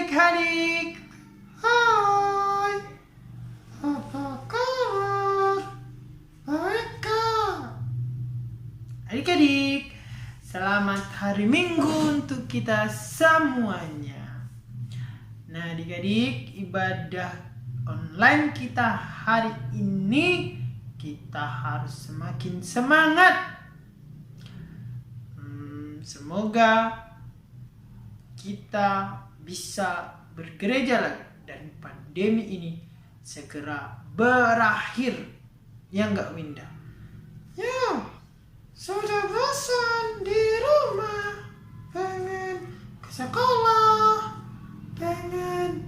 adik-adik. Hai, apa kabar? Baik kah? Adik-adik, selamat hari Minggu untuk kita semuanya. Nah adik-adik, ibadah online kita hari ini kita harus semakin semangat. Semoga kita bisa bergereja lagi dan pandemi ini segera berakhir. Ya enggak Winda? Ya, sudah bosan di rumah, pengen ke sekolah, pengen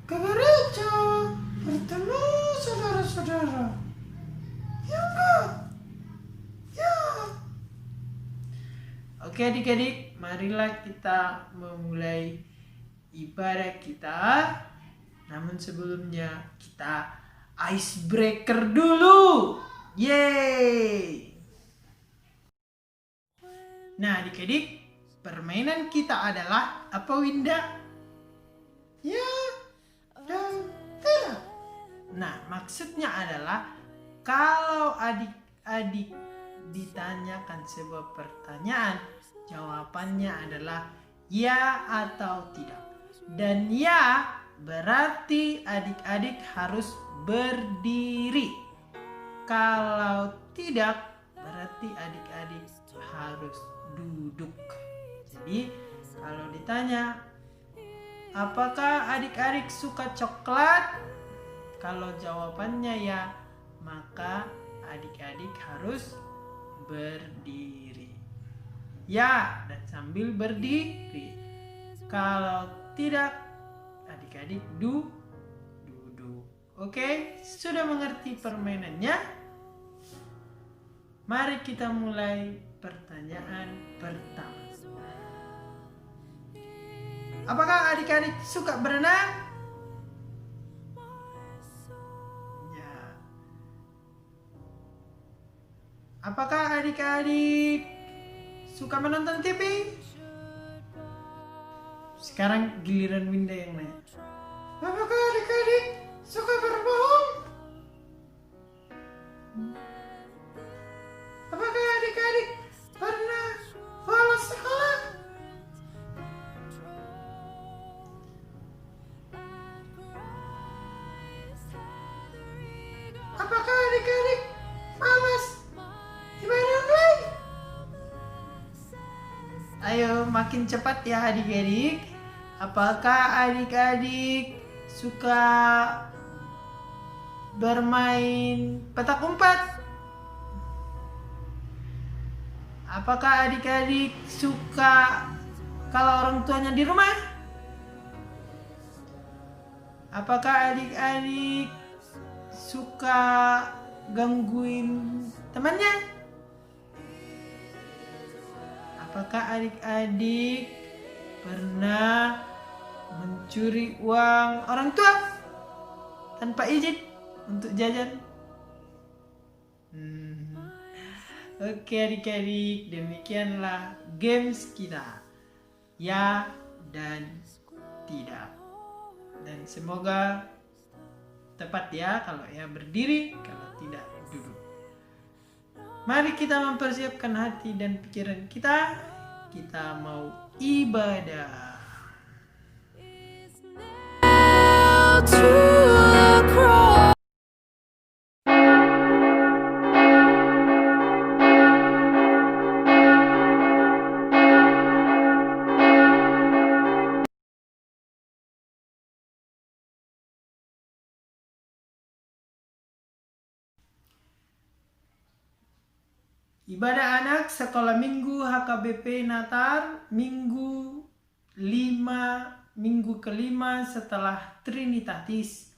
ke gereja, bertemu saudara-saudara. Ya enggak? Ya. Oke adik-adik, marilah kita memulai ibadah kita. Namun sebelumnya kita icebreaker dulu. Yeay! Nah adik-adik, permainan kita adalah apa Winda? Ya dan tidak. Nah maksudnya adalah kalau adik-adik ditanyakan sebuah pertanyaan, jawabannya adalah ya atau tidak. Dan ya berarti adik-adik harus berdiri. Kalau tidak, berarti adik-adik harus duduk. Jadi kalau ditanya, apakah adik-adik suka coklat? Kalau jawabannya ya, maka adik-adik harus berdiri. Ya, dan sambil berdiri. Kalau tidak, adik-adik duduk. Oke, sudah mengerti permainannya? Mari kita mulai pertanyaan pertama. Apakah adik-adik suka berenang? Apakah adik-adik suka menonton TV? Sekarang giliran Winda yang nanya. Apakah adik-adik suka berbohong? Apakah adik-adik pernah bolos sekolah? Apakah adik-adik malas ibadah online? Ayo makin cepat ya adik-adik. Apakah adik-adik suka bermain petak umpet? Apakah adik-adik suka kalau orang tuanya di rumah? Apakah adik-adik suka gangguin temannya? Apakah adik-adik pernah mencuri uang orang tua tanpa izin untuk jajan? Oke adik-adik, demikianlah games kita. Ya dan tidak. Dan semoga tepat ya, kalau ya berdiri, kalau tidak duduk. Mari kita mempersiapkan hati dan pikiran kita. Kita mau ibadah. Ibadah anak sekolah minggu HKBP Natar minggu kelima setelah Trinitatis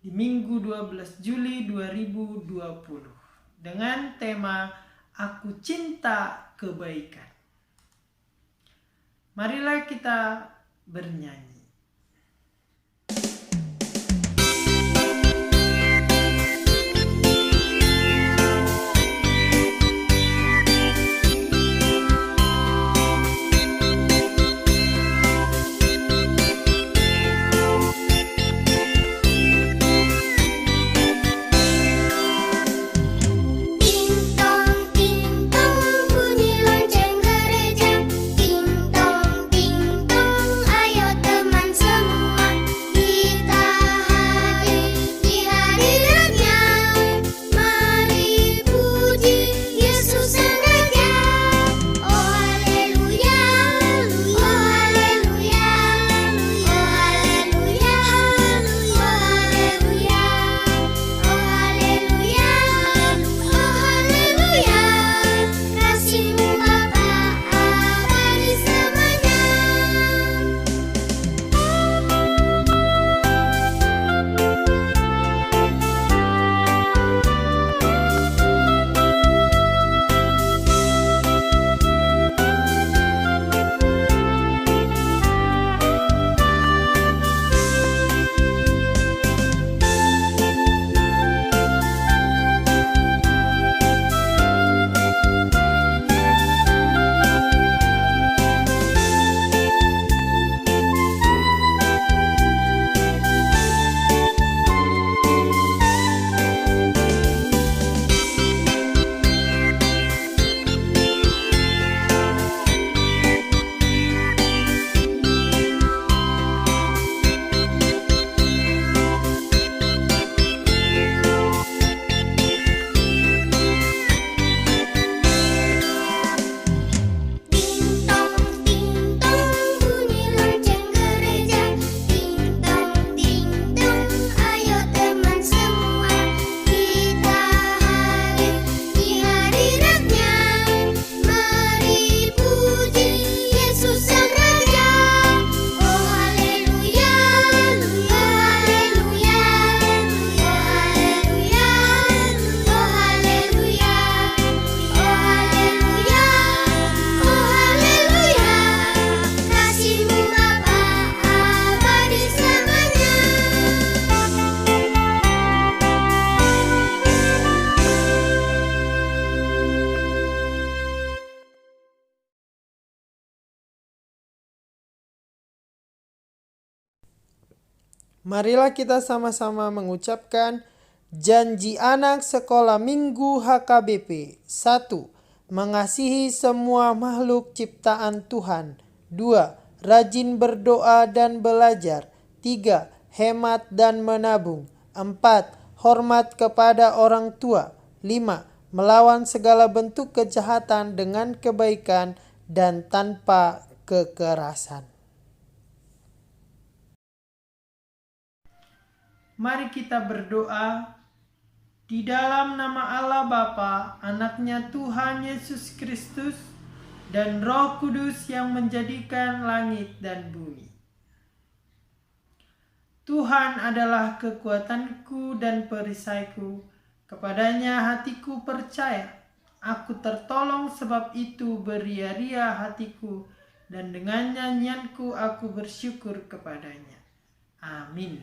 di minggu 12 Juli 2020 dengan tema Aku Cinta Kebaikan. Marilah kita bernyanyi. Marilah kita sama-sama mengucapkan janji anak sekolah minggu HKBP. 1. Mengasihi semua makhluk ciptaan Tuhan. 2. Rajin berdoa dan belajar. 3. Hemat dan menabung. 4. Hormat kepada orang tua. 5. Melawan segala bentuk kejahatan dengan kebaikan dan tanpa kekerasan. Mari kita berdoa. Di dalam nama Allah Bapa, Anaknya Tuhan Yesus Kristus, dan Roh Kudus yang menjadikan langit dan bumi. Tuhan adalah kekuatanku dan perisaiku. Kepadanya hatiku percaya. Aku tertolong, sebab itu beria-ria hatiku, dan dengan nyanyianku aku bersyukur kepadanya. Amin.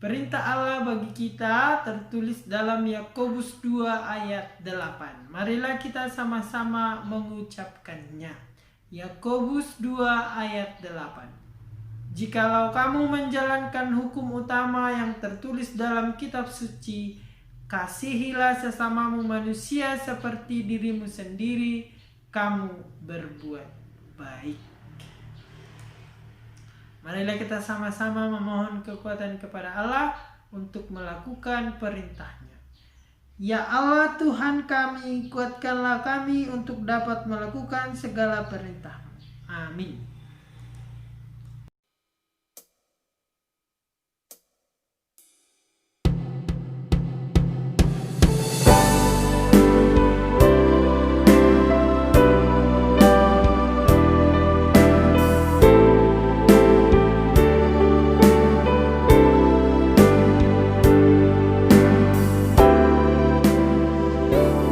Perintah Allah bagi kita tertulis dalam Yakobus 2 ayat 8. Marilah kita sama-sama mengucapkannya. Yakobus 2 ayat 8. Jikalau kamu menjalankan hukum utama yang tertulis dalam kitab suci, kasihilah sesamamu manusia seperti dirimu sendiri, kamu berbuat baik. Marilah kita sama-sama memohon kekuatan kepada Allah untuk melakukan perintahnya. Ya Allah Tuhan kami, kuatkanlah kami untuk dapat melakukan segala perintah-Mu. Amin.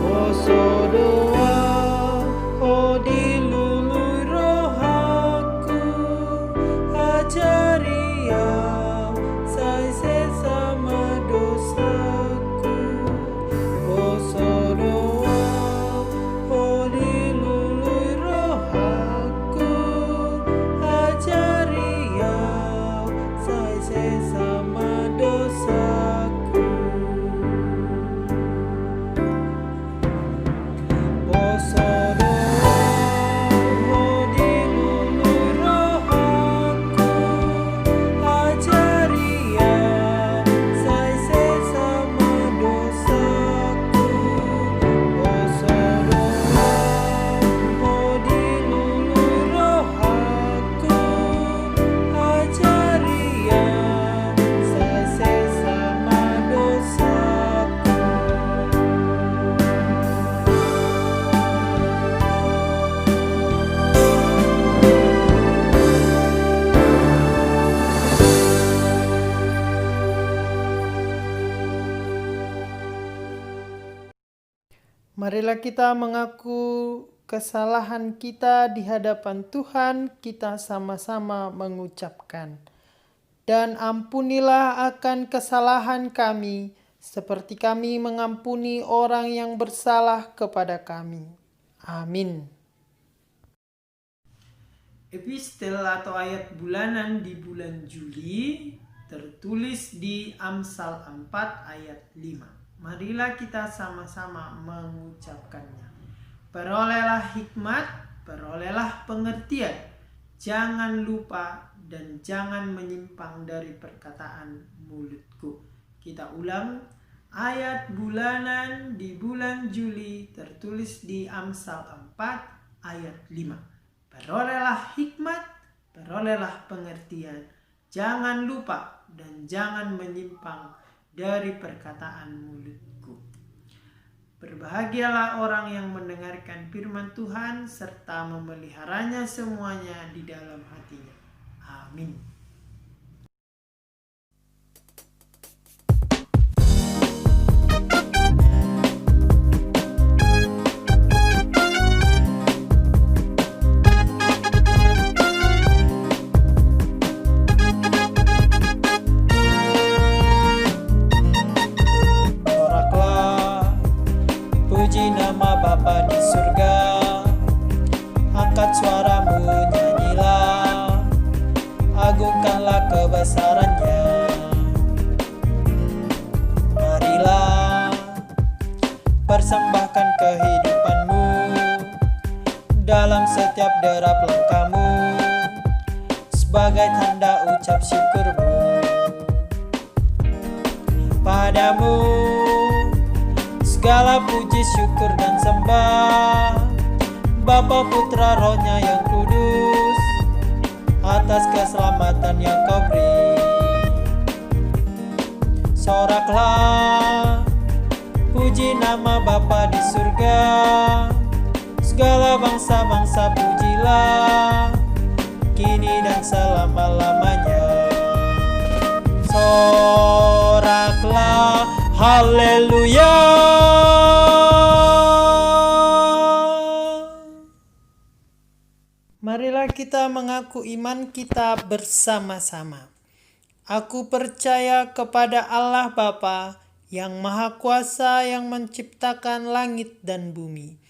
O sodoa, o dilului roha, Marilah kita mengaku kesalahan kita di hadapan Tuhan, kita sama-sama mengucapkan. Dan ampunilah akan kesalahan kami, seperti kami mengampuni orang yang bersalah kepada kami. Amin. Epistel atau ayat bulanan di bulan Juli tertulis di Amsal 4 ayat 5. Marilah kita sama-sama mengucapkannya. Perolehlah hikmat, perolehlah pengertian. Jangan lupa dan jangan menyimpang dari perkataan mulutku. Kita ulang, ayat bulanan di bulan Juli tertulis di Amsal 4 ayat 5. Perolehlah hikmat, perolehlah pengertian. Jangan lupa dan jangan menyimpang dari perkataan mulutku. Berbahagialah orang yang mendengarkan firman Tuhan serta memeliharanya semuanya di dalam hatinya. Amin. Puji nama Bapa di surga, angkat suaramu nyanyilah, agungkanlah kebesarannya. Marilah persembahkan kehidupanmu dalam setiap derap langkahmu, sebagai tanda ucap syukurmu padamu. Segala puji, syukur, dan sembah Bapa, Putra, Roh-Nya yang kudus, atas keselamatan yang Kau beri. Soraklah, puji nama Bapa di surga, segala bangsa-bangsa pujilah, kini dan selama-lamanya. Soraklah, haleluya. Marilah kita mengaku iman kita bersama-sama. Aku percaya kepada Allah Bapa yang Maha Kuasa yang menciptakan langit dan bumi.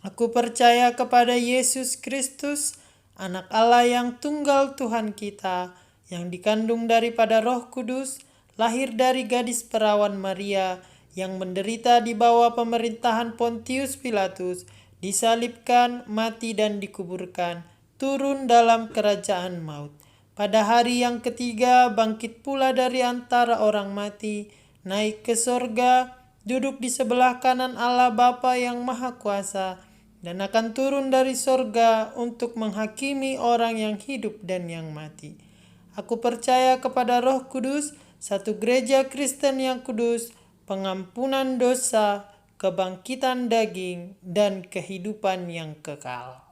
Aku percaya kepada Yesus Kristus, Anak Allah yang tunggal Tuhan kita, yang dikandung daripada Roh Kudus, lahir dari gadis perawan Maria, yang menderita di bawah pemerintahan Pontius Pilatus, disalibkan, mati dan dikuburkan, turun dalam kerajaan maut. Pada hari yang ketiga bangkit pula dari antara orang mati, naik ke sorga, duduk di sebelah kanan Allah Bapa yang Maha Kuasa, dan akan turun dari sorga untuk menghakimi orang yang hidup dan yang mati. Aku percaya kepada Roh Kudus, satu gereja Kristen yang kudus, pengampunan dosa, kebangkitan daging, dan kehidupan yang kekal.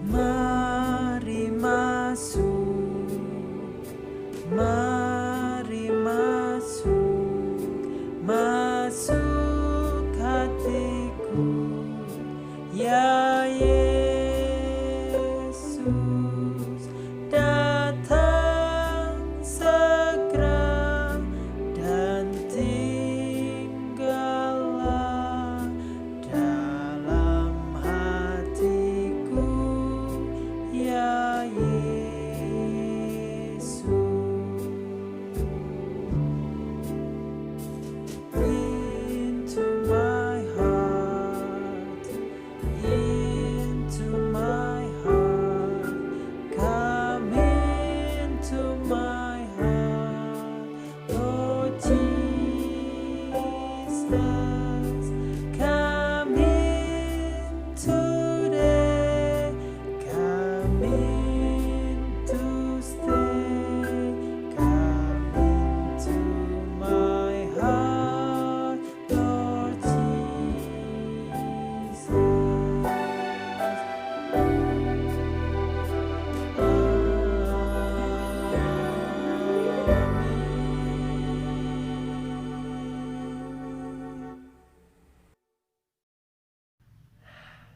Mari masuk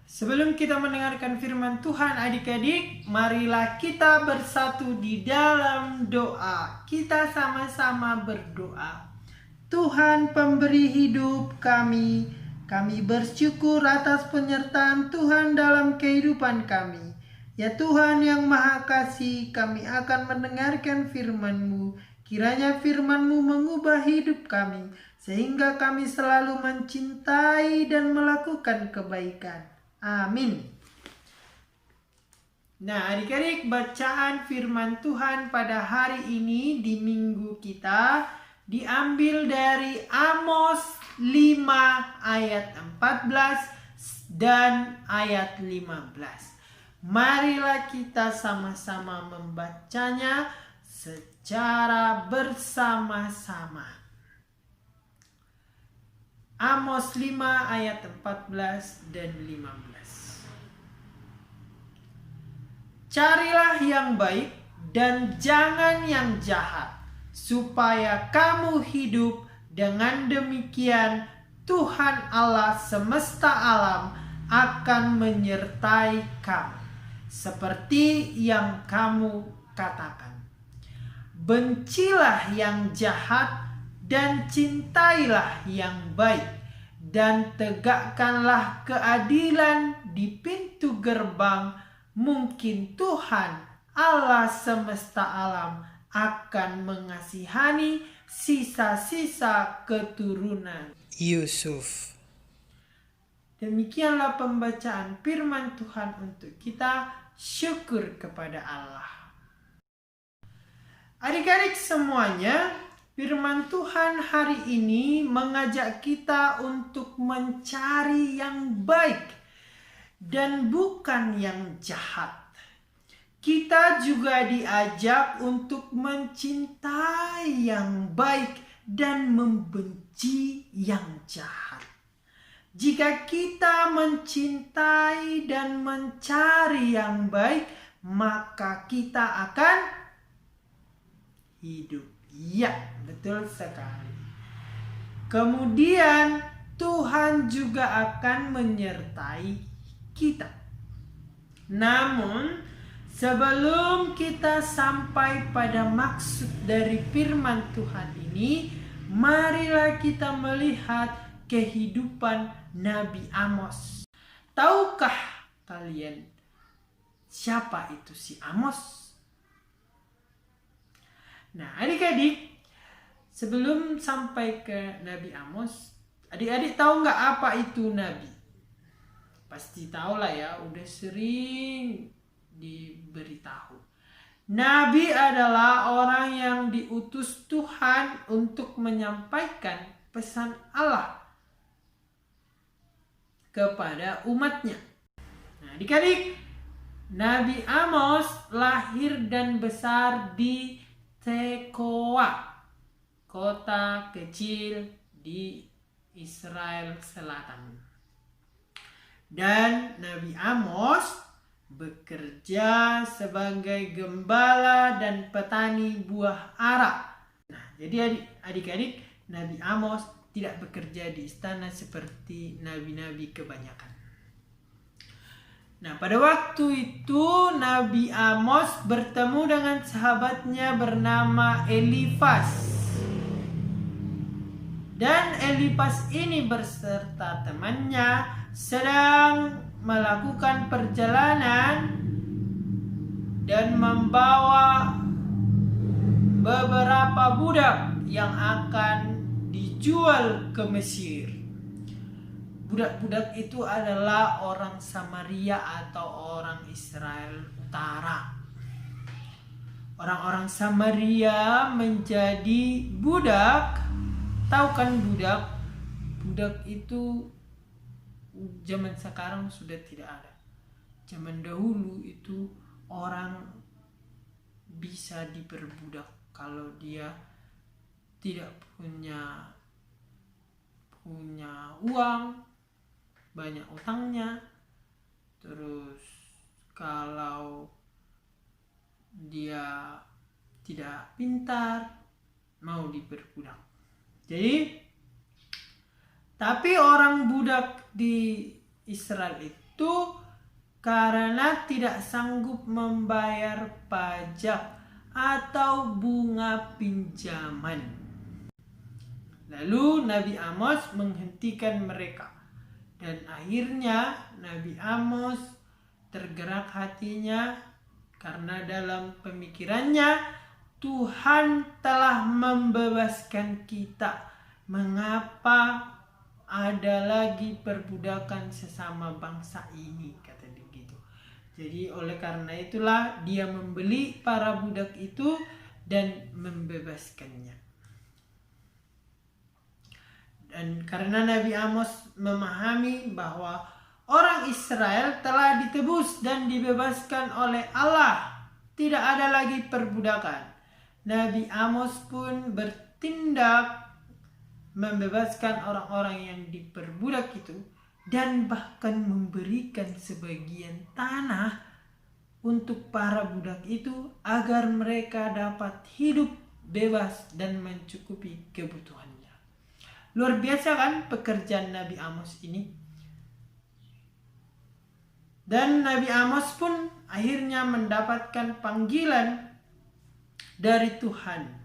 Sebelum kita mendengarkan firman Tuhan, adik-adik, marilah kita bersatu di dalam doa. Kita sama-sama berdoa. Tuhan pemberi hidup kami bersyukur atas penyertaan Tuhan dalam kehidupan kami. Ya Tuhan yang Maha Kasih, kami akan mendengarkan firman-Mu. Kiranya firman-Mu mengubah hidup kami, sehingga kami selalu mencintai dan melakukan kebaikan. Amin. Nah, adik-adik, bacaan firman Tuhan pada hari ini di minggu kita diambil dari Amos 5 ayat 14 dan ayat 15. Marilah kita sama-sama membacanya secara bersama-sama. Amos 5 ayat 14 dan 15. Carilah yang baik dan jangan yang jahat, supaya kamu hidup. Dengan demikian Tuhan Allah semesta alam akan menyertai kamu, seperti yang kamu katakan. Bencilah yang jahat dan cintailah yang baik, dan tegakkanlah keadilan di pintu gerbang. Mungkin Tuhan Allah semesta alam akan mengasihani sisa-sisa keturunan Yusuf. Demikianlah pembacaan firman Tuhan untuk kita. Syukur kepada Allah. Adik-adik semuanya, firman Tuhan hari ini mengajak kita untuk mencari yang baik dan bukan yang jahat. Kita juga diajak untuk mencintai yang baik dan membenci yang jahat. Jika kita mencintai dan mencari yang baik, maka kita akan hidup. Ya, betul sekali. Kemudian Tuhan juga akan menyertai kita. Namun, sebelum kita sampai pada maksud dari firman Tuhan ini, marilah kita melihat kehidupan Nabi Amos. Tahukah kalian siapa itu si Amos? Nah, adik-adik, sebelum sampai ke Nabi Amos, adik-adik tahu nggak apa itu nabi? Pasti tahu lah ya, udah sering diberitahu. Nabi adalah orang yang diutus Tuhan untuk menyampaikan pesan Allah kepada umatnya. Nah, adik-adik, Nabi Amos lahir dan besar di Tekoa, kota kecil di Israel Selatan. Dan Nabi Amos bekerja sebagai gembala dan petani buah ara. Nah, jadi adik-adik, Nabi Amos tidak bekerja di istana seperti nabi-nabi kebanyakan. Nah, pada waktu itu Nabi Amos bertemu dengan sahabatnya bernama Elifas. Dan Elifas ini berserta temannya sedang melakukan perjalanan dan membawa beberapa budak yang akan dijual ke Mesir. Budak-budak itu adalah orang Samaria atau orang Israel Utara. Orang-orang Samaria menjadi budak. Tahu kan budak? Budak itu zaman sekarang sudah tidak ada. Zaman dahulu itu orang bisa diperbudak kalau dia tidak punya uang, banyak utangnya. Terus kalau dia tidak pintar, mau diperbudak. Jadi, tapi orang budak di Israel itu karena tidak sanggup membayar pajak atau bunga pinjaman. Lalu Nabi Amos menghentikan mereka. Dan akhirnya Nabi Amos tergerak hatinya karena dalam pemikirannya Tuhan telah membebaskan kita. Mengapa ada lagi perbudakan sesama bangsa ini, kata dia gitu. Jadi oleh karena itulah dia membeli para budak itu dan membebaskannya. Dan karena Nabi Amos memahami bahwa orang Israel telah ditebus dan dibebaskan oleh Allah, tidak ada lagi perbudakan. Nabi Amos pun bertindak membebaskan orang-orang yang diperbudak itu dan bahkan memberikan sebagian tanah untuk para budak itu agar mereka dapat hidup bebas dan mencukupi kebutuhannya. Luar biasa kan pekerjaan Nabi Amos ini. Dan Nabi Amos pun akhirnya mendapatkan panggilan dari Tuhan.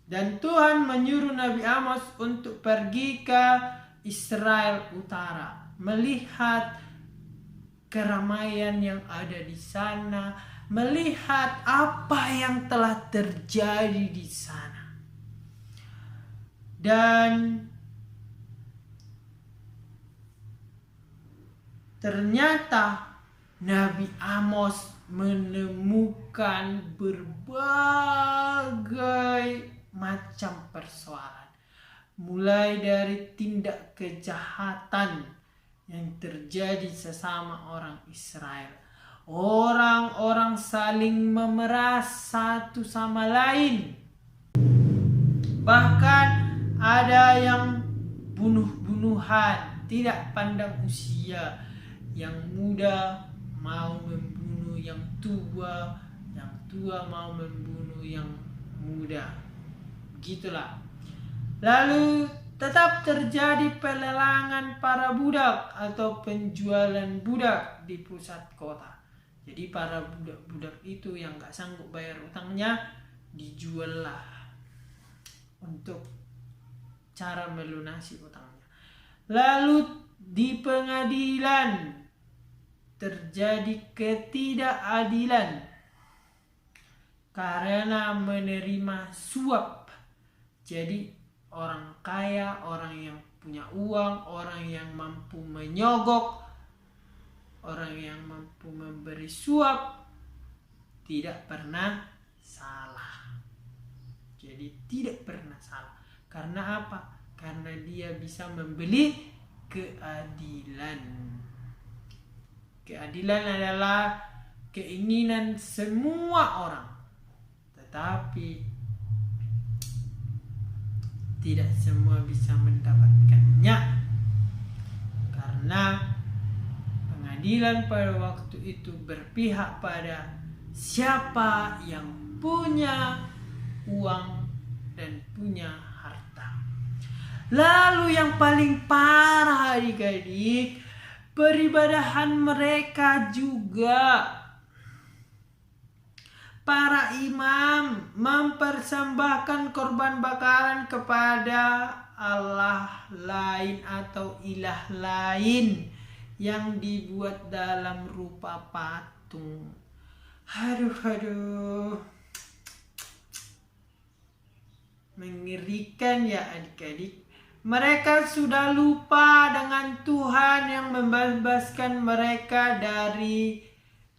Dan Tuhan menyuruh Nabi Amos untuk pergi ke Israel Utara, melihat keramaian yang ada di sana, melihat apa yang telah terjadi di sana. Dan ternyata Nabi Amos menemukan berbagai macam persoalan. Mulai dari tindak kejahatan yang terjadi sesama orang Israel. Orang-orang saling memeras satu sama lain. Bahkan ada yang bunuh-bunuhan, tidak pandang usia. Yang muda mau membunuh yang tua mau membunuh yang muda. Begitulah. Lalu tetap terjadi pelelangan para budak atau penjualan budak di pusat kota. Jadi para budak-budak itu yang gak sanggup bayar utangnya dijual lah untuk cara melunasi utangnya. Lalu di pengadilan terjadi ketidakadilan karena menerima suap. Jadi orang kaya, orang yang punya uang, orang yang mampu menyogok, orang yang mampu memberi suap tidak pernah salah. Jadi tidak pernah salah. Karena apa? Karena dia bisa membeli keadilan. Keadilan adalah keinginan semua orang, tetapi tidak semua bisa mendapatkannya, karena pengadilan pada waktu itu berpihak pada siapa yang punya uang dan punya harta. Lalu yang paling parah adik-adik, peribadahan mereka juga. Para imam mempersembahkan korban bakaran kepada Allah lain atau ilah lain yang dibuat dalam rupa patung. Aduh. Mengerikan ya adik-adik. Mereka sudah lupa dengan Tuhan yang membebaskan mereka dari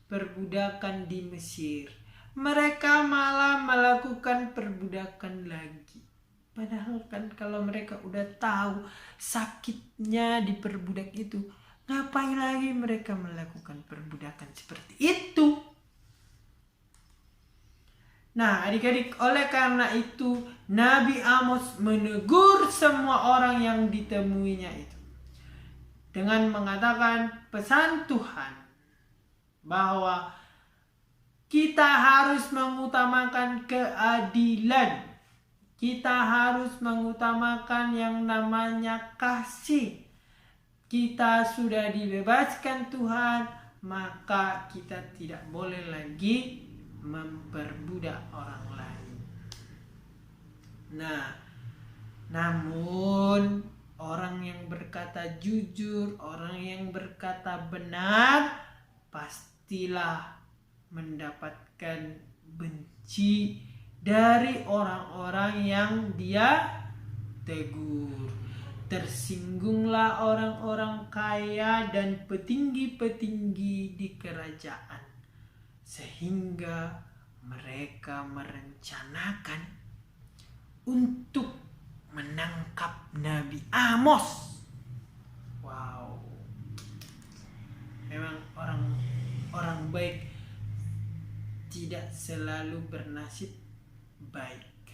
perbudakan di Mesir. Mereka malah melakukan perbudakan lagi. Padahal kan kalau mereka udah tahu sakitnya diperbudak itu, ngapain lagi mereka melakukan perbudakan seperti itu? Nah adik-adik, oleh karena itu Nabi Amos menegur semua orang yang ditemuinya itu dengan mengatakan pesan Tuhan bahwa kita harus mengutamakan keadilan. Kita harus mengutamakan yang namanya kasih. kita sudah dibebaskan Tuhan, maka kita tidak boleh lagi memperbudak orang lain. Nah, namun orang yang berkata jujur, orang yang berkata benar, pastilah mendapatkan benci dari orang-orang yang dia tegur. Tersinggunglah orang-orang kaya dan petinggi-petinggi di kerajaan, sehingga mereka merencanakan untuk menangkap Nabi Amos. Wow, memang orang baik tidak selalu bernasib baik,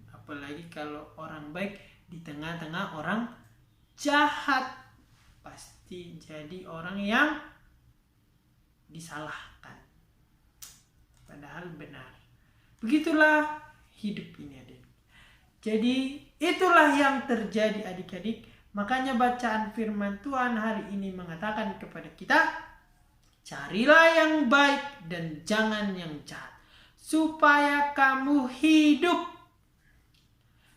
apalagi kalau orang baik di tengah-tengah orang jahat, pasti jadi orang yang disalahkan padahal benar. Begitulah hidup ini, adik. Jadi itulah yang terjadi, adik-adik. Makanya bacaan firman Tuhan hari ini mengatakan kepada kita, carilah yang baik dan jangan yang jahat, supaya kamu hidup.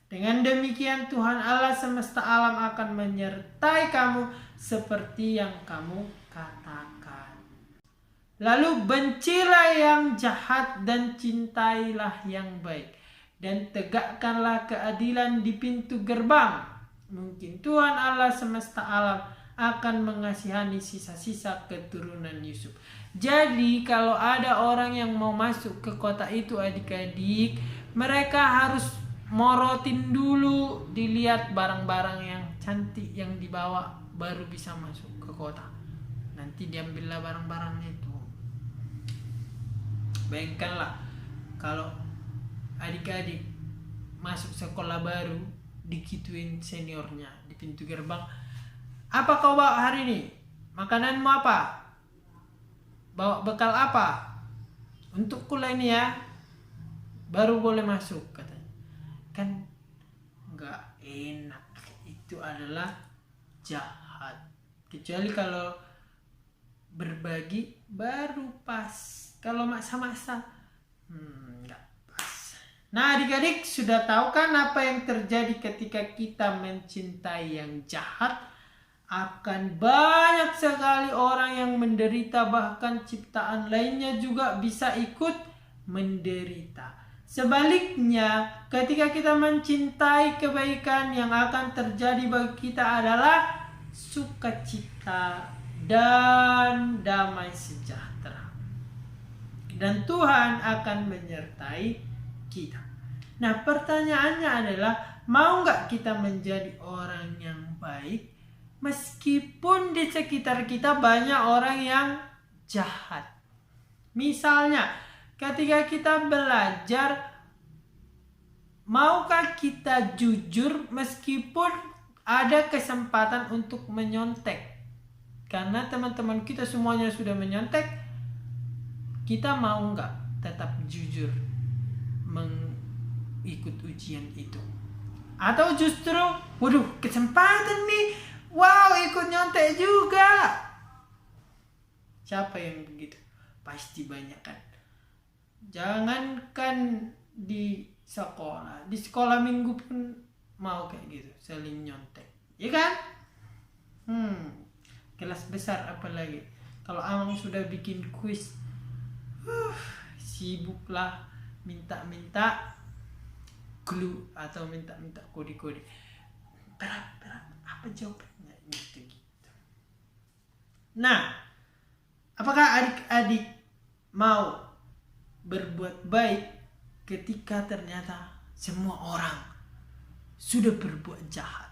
Dengan demikian Tuhan Allah semesta alam akan menyertai kamu seperti yang kamu katakan. Lalu bencilah yang jahat dan cintailah yang baik, dan tegakkanlah keadilan di pintu gerbang. Mungkin Tuhan Allah semesta alam akan mengasihani sisa-sisa keturunan Yusuf. Jadi kalau ada orang yang mau masuk ke kota itu, adik-adik, mereka harus morotin dulu, dilihat barang-barang yang cantik yang dibawa, baru bisa masuk ke kota. Nanti diambillah barang-barangnya itu. Bayangkanlah kalau adik-adik masuk sekolah baru, dikituin seniornya di pintu gerbang, apa kau bawa hari ini? Makananmu apa? Bawa bekal apa? Untuk kuliah ini ya, baru boleh masuk, katanya. Kan nggak enak, itu adalah jahat. Kecuali kalau berbagi baru pas, kalau maksa-maksa nggak pas. Nah, adik-adik sudah tahu kan apa yang terjadi ketika kita mencintai yang jahat? Akan banyak sekali orang yang menderita, bahkan ciptaan lainnya juga bisa ikut menderita. Sebaliknya, ketika kita mencintai kebaikan, yang akan terjadi bagi kita adalah sukacita dan damai sejahtera. Dan Tuhan akan menyertai kita. Nah, pertanyaannya adalah, mau nggak kita menjadi orang yang baik meskipun di sekitar kita banyak orang yang jahat? Misalnya, ketika kita belajar, maukah kita jujur meskipun ada kesempatan untuk menyontek? Karena teman-teman kita semuanya sudah menyontek, kita mau nggak tetap jujur mengikut ujian itu? Atau justru, waduh, kesempatan nih, wow, ikut nyontek juga. Siapa yang begitu? Pasti banyak kan. Jangankan di sekolah minggu pun mau kayak gitu, saling nyontek, ya kan? Kelas besar apalagi. Kalau Amang sudah bikin kuis, sibuklah minta-minta clue atau minta-minta kode-kode. Berat, apa jawabannya? Gitu. Nah, apakah adik-adik mau berbuat baik ketika ternyata semua orang sudah berbuat jahat?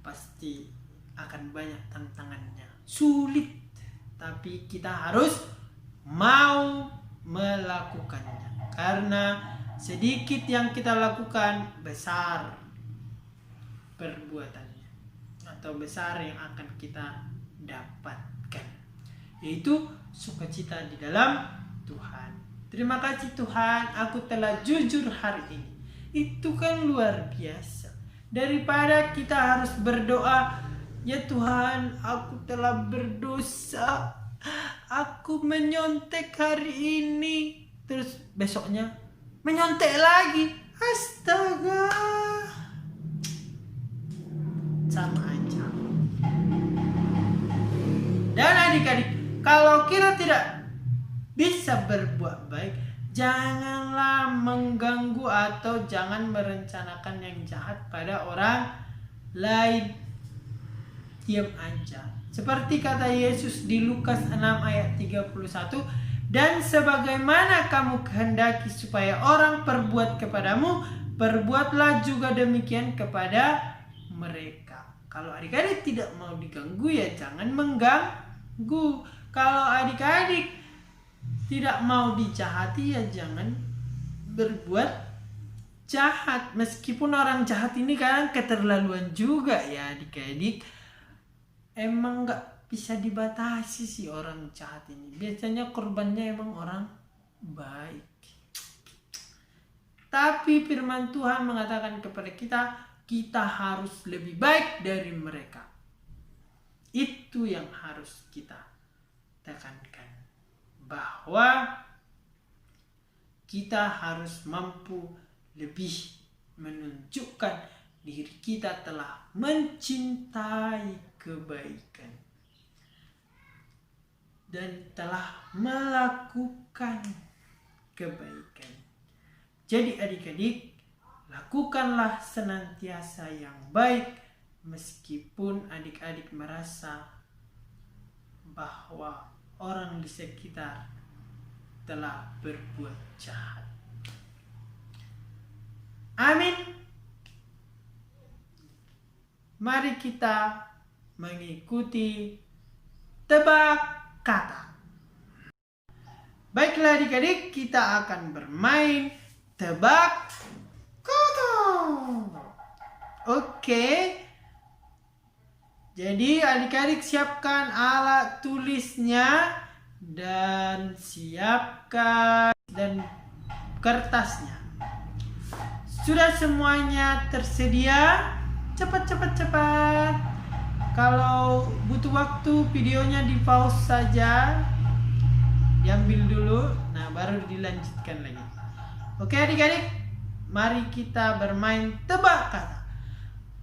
Pasti akan banyak tantangannya, sulit, tapi kita harus mau melakukannya, karena sedikit yang kita lakukan besar perbuatannya atau besar yang akan kita dapatkan, yaitu sukacita di dalam Tuhan. Terima kasih Tuhan, aku telah jujur hari ini. Itu kan luar biasa. daripada kita harus berdoa, ya Tuhan, aku telah berdosa, aku menyontek hari ini, terus besoknya menyontek lagi. Astaga, sama aja. Dan adik-adik, kalau kita tidak bisa berbuat baik, janganlah mengganggu atau jangan merencanakan yang jahat pada orang lain. Diam aja. Seperti kata Yesus di Lukas 6 ayat 31, dan sebagaimana kamu kehendaki supaya orang perbuat kepadamu, perbuatlah juga demikian kepada mereka. Kalau adik-adik tidak mau diganggu, ya jangan mengganggu. Kalau adik-adik tidak mau dijahati, ya jangan berbuat jahat. Meskipun orang jahat ini kadang keterlaluan juga ya adik-adik. Emang gak bisa dibatasi sih orang jahat ini. Biasanya korbannya emang orang baik. Tapi firman Tuhan mengatakan kepada kita harus lebih baik dari mereka. Itu yang harus kita tekankan. Bahwa kita harus mampu lebih menunjukkan diri kita telah mencintai kebaikan dan telah melakukan kebaikan. Jadi adik-adik, lakukanlah senantiasa yang baik meskipun adik-adik merasa bahwa orang di sekitar telah berbuat jahat. Amin. Mari kita mengikuti tebak kata. Baiklah adik-adik, kita akan bermain tebak kata. Oke. Jadi adik-adik siapkan alat tulisnya dan siapkan dan kertasnya. Sudah semuanya tersedia? Cepat. Kalau butuh waktu, videonya di pause saja, diambil dulu, nah baru dilanjutkan lagi. Oke adik-adik, mari kita bermain tebak kata.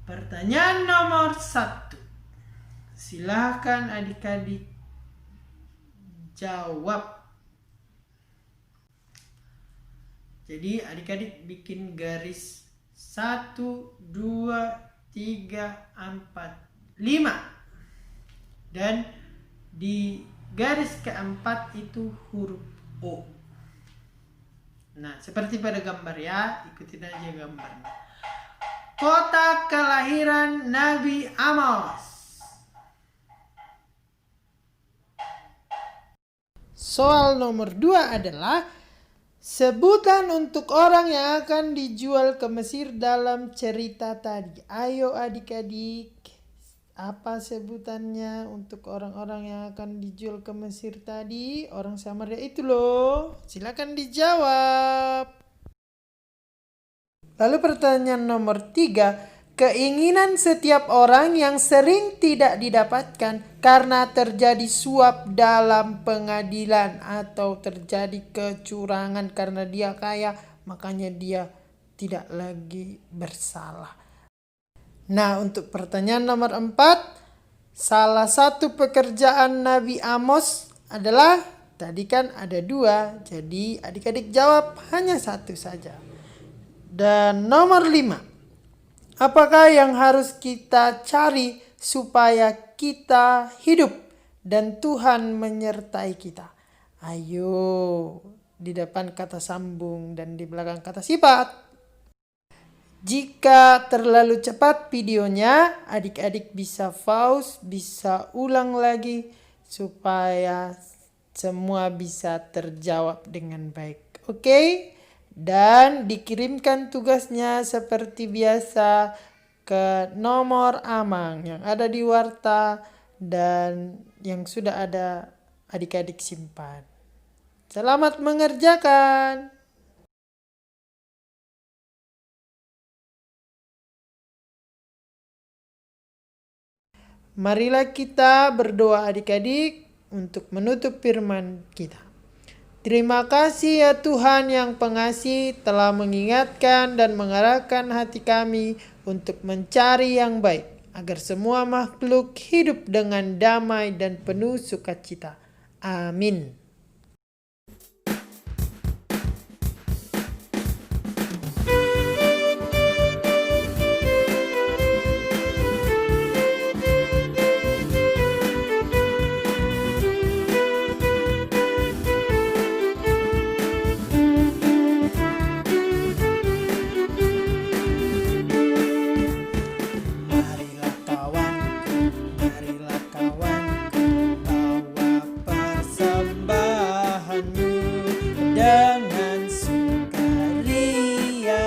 Pertanyaan nomor 1, silahkan adik-adik jawab. Jadi adik-adik bikin garis 1, 2, 3, 4, 5. Dan di garis keempat itu huruf O. Nah, seperti pada gambar ya, ikutin aja gambarnya. Kota kelahiran Nabi Amos. Soal nomor 2 adalah sebutan untuk orang yang akan dijual ke Mesir dalam cerita tadi. Ayo adik-adik, apa sebutannya untuk orang-orang yang akan dijual ke Mesir tadi? Orang Samaria itu loh. Silakan dijawab. Lalu pertanyaan nomor 3. Keinginan setiap orang yang sering tidak didapatkan karena terjadi suap dalam pengadilan atau terjadi kecurangan karena dia kaya, makanya dia tidak lagi bersalah. Nah, untuk pertanyaan nomor 4, salah satu pekerjaan Nabi Amos adalah, tadi kan ada 2, jadi adik-adik jawab hanya 1 saja. Dan nomor 5, apakah yang harus kita cari supaya kita hidup dan Tuhan menyertai kita? Ayo, di depan kata sambung dan di belakang kata sifat. Jika terlalu cepat videonya, adik-adik bisa pause, bisa ulang lagi supaya semua bisa terjawab dengan baik. Oke? Dan dikirimkan tugasnya seperti biasa ke nomor Amang yang ada di Warta dan yang sudah ada adik-adik simpan. Selamat mengerjakan. Marilah kita berdoa adik-adik untuk menutup firman kita. Terima kasih ya Tuhan yang pengasih telah mengingatkan dan mengarahkan hati kami untuk mencari yang baik, agar semua makhluk hidup dengan damai dan penuh sukacita. Amin. Marilah kawanku, bawa persembahanmu dengan sukaria.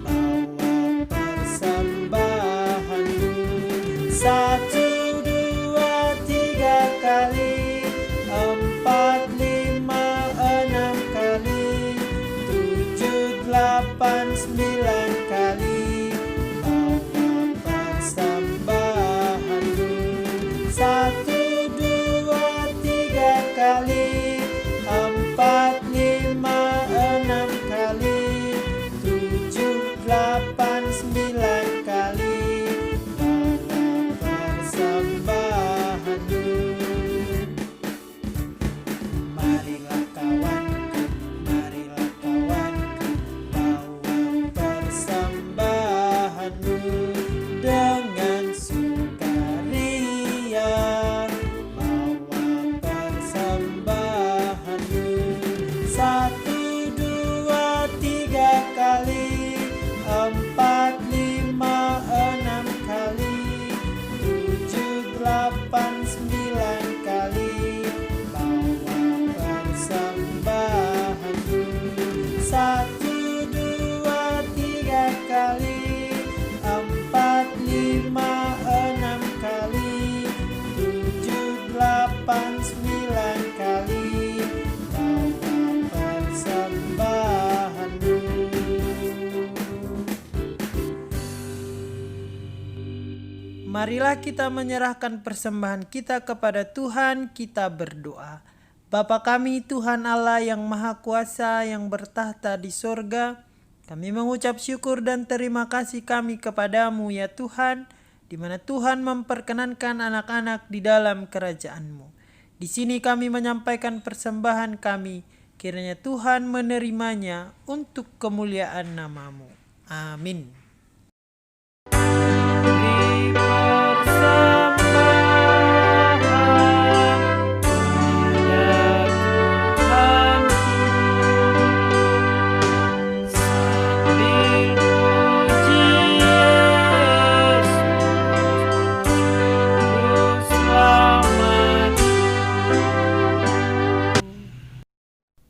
Bawa persembahanmu 1, 2, 3 kali, 4, 5, 6 kali, 7, 8, 9 kali. Persembahanmu 1, 2, 3 kali, 4, 5, 6 kali, 7, 8, 9 kali. Bawa persembahanmu. Marilah kawanku, bawa persembahanmu dengan sukaria. Bawa persembahanmu 1, 2, 3 kali, 4, 5, 6 kali, 7, 8, 9 kali. Bawa persembahanmu 1, 2, 3 kali, 4, 5, 6 kali, 7, 8, 9 kali. Bawa persembahanmu. Marilah kita menyerahkan persembahan kita kepada Tuhan, kita berdoa. Bapa kami Tuhan Allah yang Maha Kuasa yang bertahta di sorga, kami mengucap syukur dan terima kasih kami kepadamu ya Tuhan, di mana Tuhan memperkenankan anak-anak di dalam kerajaan-Mu. Di sini kami menyampaikan persembahan kami, kiranya Tuhan menerimanya untuk kemuliaan nama-Mu. Amin.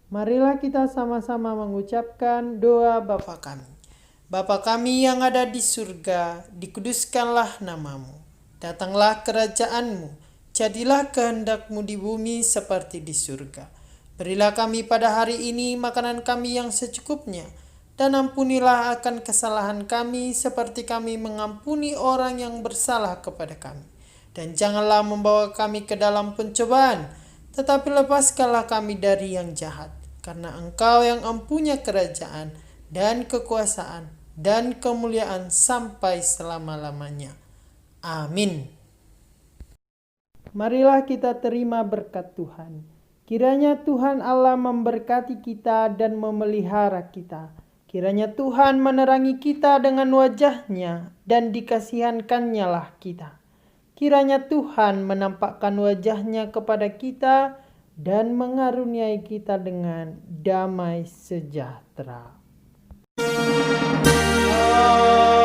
Marilah kita sama-sama mengucapkan doa Bapa kami. Bapa kami yang ada di surga, dikuduskanlah nama-Mu. Datanglah kerajaan-Mu, jadilah kehendak-Mu di bumi seperti di surga. Berilah kami pada hari ini makanan kami yang secukupnya, dan ampunilah akan kesalahan kami seperti kami mengampuni orang yang bersalah kepada kami. Dan janganlah membawa kami ke dalam pencobaan, tetapi lepaskanlah kami dari yang jahat. Karena Engkau yang mempunyai kerajaan dan kekuasaan dan kemuliaan sampai selama-lamanya. Amin. Marilah kita terima berkat Tuhan. Kiranya Tuhan Allah memberkati kita dan memelihara kita. Kiranya Tuhan menerangi kita dengan wajah-Nya dan dikasihankan-Nya lah kita. Kiranya Tuhan menampakkan wajah-Nya kepada kita dan mengaruniai kita dengan damai sejahtera. Amin.